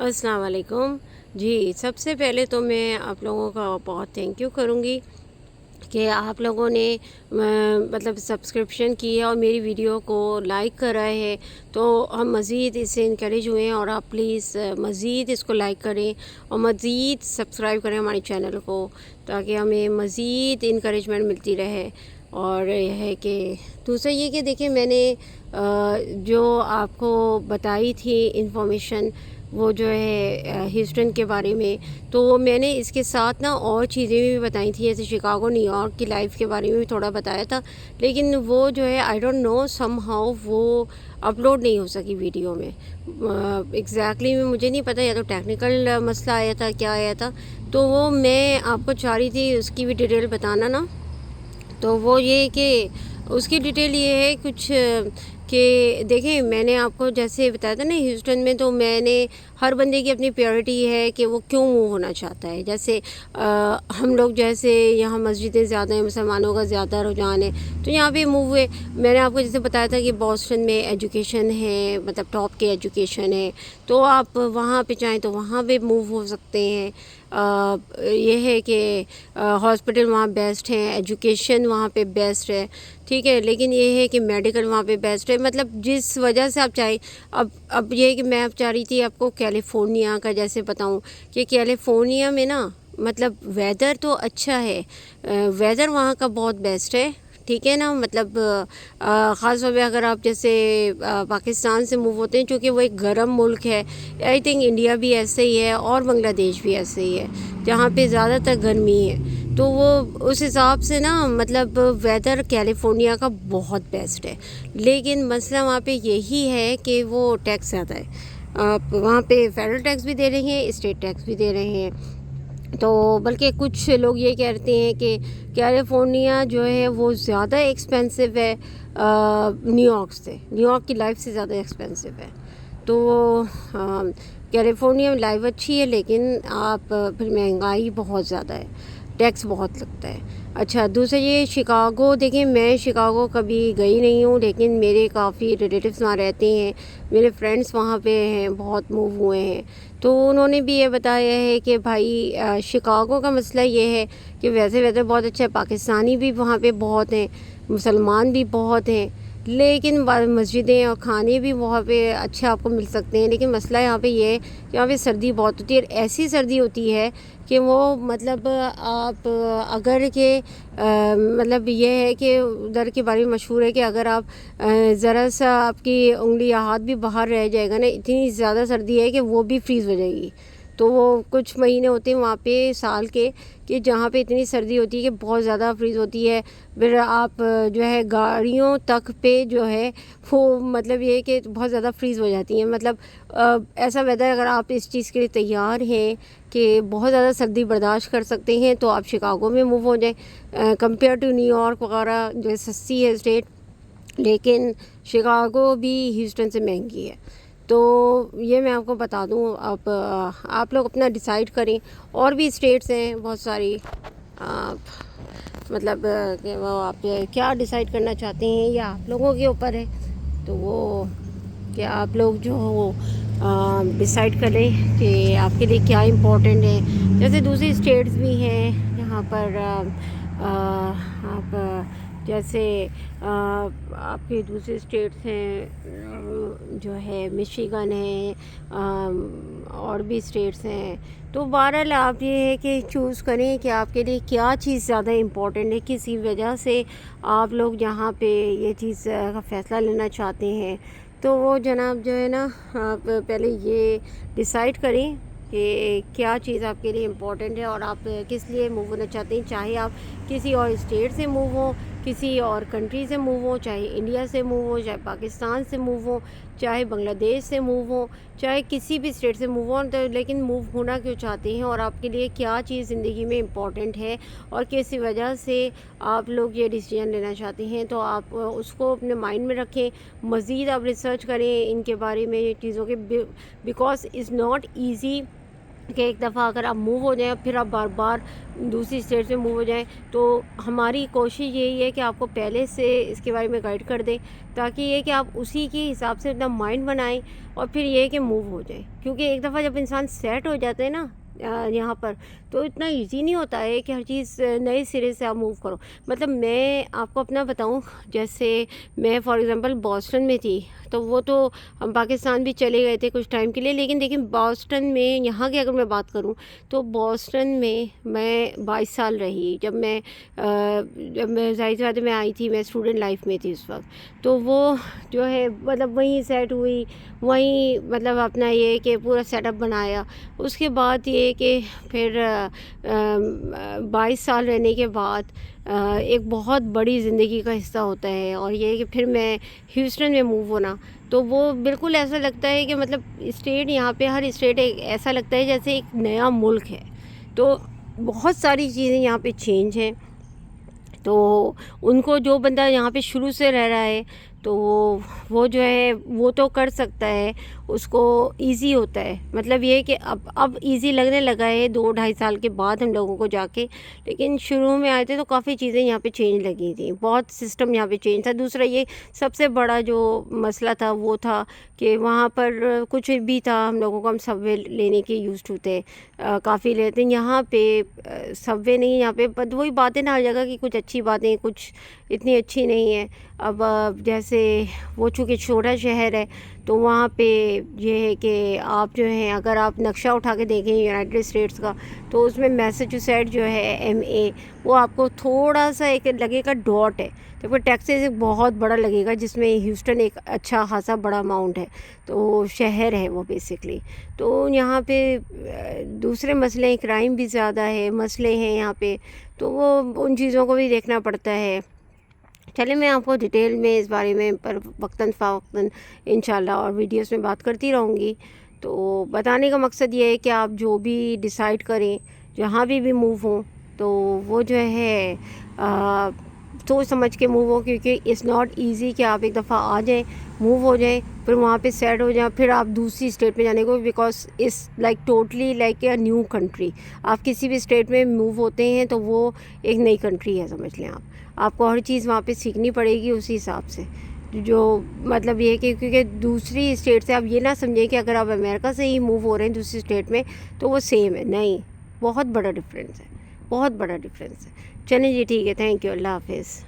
अस्सलाम वालेकुम जी। सबसे पहले तो मैं आप लोगों का बहुत थैंक यू करूँगी कि आप लोगों ने मतलब सब्सक्रिप्शन किया और मेरी वीडियो को लाइक करा है। तो हम मज़ीद इससे इनकरेज हुए हैं और आप प्लीज़ मज़ीद इसको लाइक करें और मज़ीद सब्सक्राइब करें हमारे चैनल को, ताकि हमें मज़ीद इनकरेजमेंट मिलती रहे। और यह है कि दूसरा ये कि देखिए, मैंने जो आपको बताई थी इंफॉर्मेशन, वो जो है ह्यूस्टन के बारे में, तो वो मैंने इसके साथ ना और चीज़ें भी बताई थी, जैसे शिकागो न्यूयॉर्क की लाइफ के बारे में भी थोड़ा बताया था। लेकिन वो जो है आई डोंट नो समहाउ वो अपलोड नहीं हो सकी वीडियो में। एग्जैक्टली में मुझे नहीं पता, या तो टेक्निकल मसला आया था, क्या आया था। तो वो मैं आपको चाह रही थी उसकी भी डिटेल बताना ना। तो वो ये कि उसकी डिटेल ये है कुछ कि देखें, मैंने आपको जैसे बताया था ना ह्यूस्टन में, तो मैंने हर बंदे की अपनी प्रायोरिटी है कि वो क्यों मूव होना चाहता है। जैसे हम लोग जैसे यहाँ मस्जिदें ज़्यादा हैं, मुसलमानों का ज़्यादा रुझान है, तो यहाँ पे मूव हुए। मैंने आपको जैसे बताया था कि बॉस्टन में एजुकेशन है, मतलब टॉप के एजुकेशन है, तो आप वहाँ पे चाहें तो वहाँ पे मूव हो सकते हैं। ये है कि हॉस्पिटल वहाँ बेस्ट हैं, एजुकेशन वहाँ पे बेस्ट है, ठीक है। लेकिन ये है कि मेडिकल वहाँ पे बेस्ट है, मतलब जिस वजह से आप चाहें। अब ये है कि मैं अब चाह रही थी आपको कैलिफोर्निया का जैसे बताऊँ कि कैलिफोर्निया में ना, मतलब वेदर तो अच्छा है, वेदर वहाँ का बहुत बेस्ट है, ठीक है ना। मतलब ख़ास तौर पे अगर आप जैसे पाकिस्तान से मूव होते हैं, चूँकि वो एक गर्म मुल्क है। आई थिंक इंडिया भी ऐसे ही है और बांग्लादेश भी ऐसे ही है, जहाँ पे ज़्यादातर गर्मी है। तो वो उस हिसाब से ना, मतलब वेदर कैलिफोर्निया का बहुत बेस्ट है। लेकिन मसला वहाँ पे यही है कि वो टैक्स ज़्यादा है। आप वहाँ पे फेडरल टैक्स भी दे रहे हैं, स्टेट टैक्स भी दे रहे हैं। तो बल्कि कुछ लोग ये कहते हैं कि कैलिफोर्निया जो है वो ज़्यादा एक्सपेंसिव है न्यूयॉर्क से, न्यूयॉर्क की लाइफ से ज़्यादा एक्सपेंसिव है। तो कैलिफोर्निया में लाइफ अच्छी है, लेकिन आप फिर महंगाई बहुत ज़्यादा है, टैक्स बहुत लगता है। अच्छा, दूसरा ये शिकागो, देखिए मैं शिकागो कभी गई नहीं हूँ, लेकिन मेरे काफ़ी रिलेटिव्स वहाँ रहते हैं, मेरे फ्रेंड्स वहाँ पे हैं, बहुत मूव हुए हैं। तो उन्होंने भी ये बताया है कि भाई शिकागो का मसला ये है कि वैसे वैसे बहुत अच्छा है, पाकिस्तानी भी वहाँ पे बहुत हैं, मुसलमान भी बहुत हैं, लेकिन मस्जिदें और खाने भी वहाँ पे अच्छे आपको मिल सकते हैं। लेकिन मसला यहाँ पे ये है कि यहाँ पे सर्दी बहुत होती है, ऐसी सर्दी होती है कि वो मतलब आप अगर के मतलब ये है कि उधर के बारे में मशहूर है कि अगर आप ज़रा सा आपकी उंगली या हाथ भी बाहर रह जाएगा ना, इतनी ज़्यादा सर्दी है कि वो भी फ्रीज़ हो जाएगी। तो वो कुछ महीने होते हैं वहाँ पे साल के कि जहाँ पे इतनी सर्दी होती है कि बहुत ज़्यादा फ्रीज़ होती है। फिर आप जो है गाड़ियों तक पे जो है वो, मतलब ये है कि बहुत ज़्यादा फ्रीज़ हो जाती हैं। मतलब ऐसा वेदर, अगर आप इस चीज़ के लिए तैयार हैं कि बहुत ज़्यादा सर्दी बर्दाश्त कर सकते हैं, तो आप शिकागो में मूव हो जाएं। कंपेयर टू न्यूयॉर्क वगैरह जो है सस्ती है स्टेट, लेकिन शिकागो भी ह्यूस्टन से महंगी है। तो ये मैं आपको बता दूं, आप लोग अपना डिसाइड करें। और भी स्टेट्स हैं बहुत सारी, आप मतलब कि वो आप क्या डिसाइड करना चाहते हैं, या आप लोगों के ऊपर है। तो वो कि आप लोग जो हो डिसाइड करें कि आपके लिए क्या इम्पोर्टेंट है। जैसे दूसरी स्टेट्स भी हैं यहाँ पर, आप जैसे आपके दूसरे स्टेट्स हैं जो है मिशिगन है, और भी स्टेट्स हैं। तो बहरहाल आप ये है कि चूज़ करें कि आपके लिए क्या चीज़ ज़्यादा इम्पोर्टेंट है, किसी वजह से आप लोग यहाँ पे ये चीज़ का फ़ैसला लेना चाहते हैं। तो वो जनाब जो है ना, आप पहले ये डिसाइड करें कि क्या चीज़ आपके लिए इम्पोर्टेंट है और आप किस लिए मूव होना चाहते हैं। चाहे आप किसी और स्टेट से मूव हो, किसी और कंट्री से मूव हो, चाहे इंडिया से मूव हो, चाहे पाकिस्तान से मूव हो, चाहे बांग्लादेश से मूव हो, चाहे किसी भी स्टेट से मूव हो, तो लेकिन मूव होना क्यों चाहते हैं और आपके लिए क्या चीज़ ज़िंदगी में इम्पॉर्टेंट है और किस वजह से आप लोग ये डिसीजन लेना चाहते हैं। तो आप उसको अपने माइंड में रखें, मज़ीद आप रिसर्च करें इनके बारे में, चीज़ों के, बिकॉज इज़ नॉट ईज़ी کہ ایک دفعہ اگر آپ موو ہو جائیں پھر آپ بار بار دوسری اسٹیٹ سے موو ہو جائیں، تو ہماری کوشش یہی ہے کہ آپ کو پہلے سے اس کے بارے میں گائیڈ کر دیں، تاکہ یہ کہ آپ اسی کے حساب سے اپنا مائنڈ بنائیں اور پھر یہ کہ موو ہو جائیں. کیونکہ ایک دفعہ جب انسان سیٹ ہو جاتے ہیں نا یہاں پر، تو اتنا ایزی نہیں ہوتا ہے کہ ہر چیز نئے سرے سے آپ موو کرو. مطلب میں آپ کو اپنا بتاؤں، جیسے میں فار ایگزامپل بوسٹن میں تھی، تو وہ تو ہم پاکستان بھی چلے گئے تھے کچھ ٹائم کے لیے، لیکن دیکھیں بوسٹن میں یہاں کی اگر میں بات کروں تو بوسٹن میں 22 سال رہی. جب میں ظاہر سی بات ہے میں آئی تھی، میں اسٹوڈنٹ لائف میں تھی اس وقت، تو وہ جو ہے مطلب وہیں سیٹ ہوئی، وہیں مطلب اپنا یہ کہ پورا سیٹ اپ بنایا. اس کے بعد یہ کہ پھر 22 سال رہنے کے بعد ایک بہت بڑی زندگی کا حصہ ہوتا ہے، اور یہ کہ پھر میں ہیوسٹن میں موو ہونا، تو وہ بالکل ایسا لگتا ہے کہ مطلب اسٹیٹ یہاں پہ ہر اسٹیٹ ایسا لگتا ہے جیسے ایک نیا ملک ہے. تو بہت ساری چیزیں یہاں پہ چینج ہیں. تو ان کو جو بندہ یہاں پہ شروع سے رہ رہا ہے تو وہ جو ہے وہ تو کر سکتا ہے، اس کو ایزی ہوتا ہے. مطلب یہ کہ اب ایزی لگنے لگا ہے 2-2.5 سال کے بعد ہم لوگوں کو جا کے، لیکن شروع میں آئے تھے تو کافی چیزیں یہاں پہ چینج لگی تھیں، بہت سسٹم یہاں پہ چینج تھا. دوسرا یہ سب سے بڑا جو مسئلہ تھا وہ تھا کہ وہاں پر کچھ بھی تھا ہم لوگوں کو، ہم سب وے لینے کے یوزڈ ہوتے کافی لیتے ہیں. یہاں پہ سب وے نہیں، یہاں پہ وہی باتیں نہ ہر جگہ کی کچھ اچھی باتیں کچھ اتنی اچھی نہیں ہیں. اب جیسے وہ چونکہ چھوٹا شہر ہے تو وہاں پہ یہ ہے کہ آپ جو ہیں اگر آپ نقشہ اٹھا کے دیکھیں یونائٹڈ اسٹیٹس کا، تو اس میں میساچوسیٹ جو ہے MA، وہ آپ کو تھوڑا سا ایک لگے گا ڈاٹ ہے، تو پھر ٹیکسس ایک بہت بڑا لگے گا، جس میں ہیوسٹن ایک اچھا خاصا بڑا اماؤنٹ ہے، تو شہر ہے وہ بیسکلی. تو یہاں پہ دوسرے مسئلے ہیں، کرائم بھی زیادہ ہے، مسئلے ہیں یہاں پہ، تو وہ ان چیزوں کو بھی دیکھنا پڑتا ہے. چلیں میں آپ کو ڈیٹیل میں اس بارے میں پر وقتاً فوقتاً انشاءاللہ اور ویڈیوز میں بات کرتی رہوں گی. تو بتانے کا مقصد یہ ہے کہ آپ جو بھی ڈیسائیڈ کریں، جہاں بھی موو ہوں، تو وہ جو ہے سوچ سمجھ کے موو ہو، کیونکہ اٹس ناٹ ایزی کہ آپ ایک دفعہ آ جائیں، موو ہو جائیں، پھر وہاں پہ سیٹ ہو جائیں، پھر آپ دوسری اسٹیٹ میں جانے کو، because it's like totally like a new country. آپ کسی بھی اسٹیٹ میں موو ہوتے ہیں تو وہ ایک نئی کنٹری ہے، سمجھ لیں آپ کو ہر چیز وہاں پہ سیکھنی پڑے گی اسی حساب سے. جو مطلب یہ کہ کیونکہ دوسری اسٹیٹ سے آپ یہ نہ سمجھیں کہ اگر آپ امریکہ سے ہی موو ہو رہے ہیں دوسری اسٹیٹ میں تو وہ سیم ہے، نہیں، بہت بڑا ڈفرینس ہے، بہت بڑا ڈفرینس ہے. چلیں جی ٹھیک ہے، تھینک یو، اللہ حافظ.